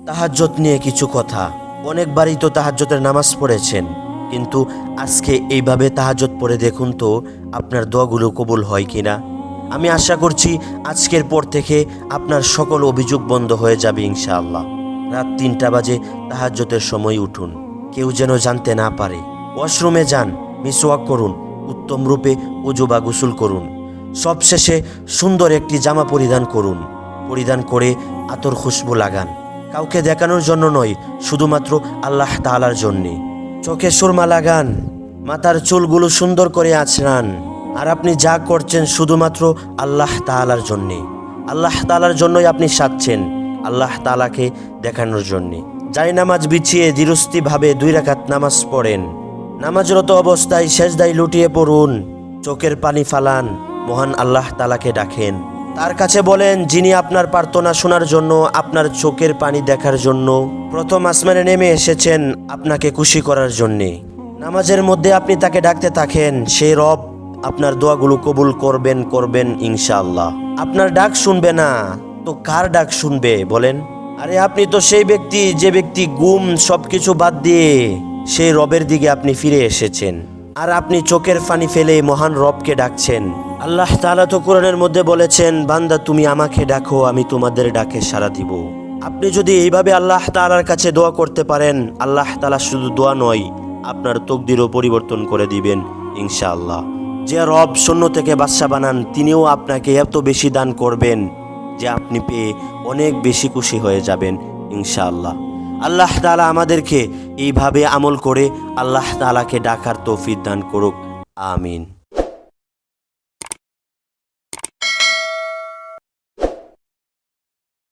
তাহাজ্জুদ নিয়ে কিছু কথা। অনেকবারই তো তাহাজ্জুদের নামাজ পড়েছেন, কিন্তু আজকে এইভাবে তাহাজ্জুদ পড়ে দেখুন তো আপনার দোয়াগুলো কবুল হয় কিনা। আমি আশা করছি আজকের পর থেকে আপনার সকল অভিযোগ বন্ধ হয়ে যাবে ইনশাআল্লাহ। রাত 3টা বাজে তাহাজ্জুদের সময় উঠুন, কেউ যেন জানতে না পারে। ওয়াশরুমে যান, মিসওয়াক করুন, উত্তম রূপে ওযু বা গোসল করুন। সবশেষে সুন্দর একটি জামা পরিধান করুন। পরিধান করে আতর খুশবু লাগান, কাউকে দেখানোর জন্য নয়, শুধুমাত্র আল্লাহ তাআলার জন্যে। চোখে সুরমা লাগান, মাথার চুলগুলো সুন্দর করে আঁচড়ান। আর আপনি যা করছেন শুধুমাত্র আল্লাহ তাআলার জন্যে। আল্লাহ তাআলার জন্যই আপনি সাজছেন, আল্লাহ তাআলাকে দেখানোর জন্যে। জায়নামাজ বিছিয়ে ধীরস্থিরভাবে 2 রাকাত নামাজ পড়েন। নামাজরত অবস্থায় সেজদায় লুটিয়ে পড়ুন, চোখের পানি ফালান, মহান আল্লাহ তাআলাকে ডাকেন। তার কাছে বলেন, যিনি আপনার প্রার্থনা শোনার জন্য, আপনার চোখের পানি দেখার জন্য প্রথম আসমানে নেমে এসেছেন আপনাকে খুশি করার জন্যে। নামাজের মধ্যে আপনি তাকে ডাকতে থাকেন, সেই রব আপনার দোয়াগুলো কবুল করবেন ইনশাআল্লাহ। আপনার ডাক শুনবে না তো কার ডাক শুনবে বলেন? আরে আপনি তো সেই ব্যক্তি, যে ব্যক্তি গুম সবকিছু বাদ দিয়ে সেই রবের দিকে আপনি ফিরে এসেছেন। আর আপনি চোখের পানি ফেলে মহান রবকে ডাকছেন। আল্লাহ তাআলা তো কোরআনের মধ্যে বলেছেন, বান্দা তুমি আমাকে ডাকো, আমি তোমাদের ডাকে সাড়া দিব। আপনি যদি এইভাবে আল্লাহ তাআলার কাছে দোয়া করতে পারেন, আল্লাহ তাআলা শুধু দোয়া নয়, আপনার তকদিরও পরিবর্তন করে দিবেন ইনশাআল্লাহ। যে রব শূন্য থেকে বাদশা বানান, তিনিও আপনাকে এত বেশি দান করবেন যে আপনি পেয়ে অনেক বেশি খুশি হয়ে যাবেন ইনশাআল্লাহ। আল্লাহ তাআলা আমাদেরকে এইভাবে আমল করে আল্লাহ তাআলাকে ডাকার তৌফিক দান করুক। আমিন।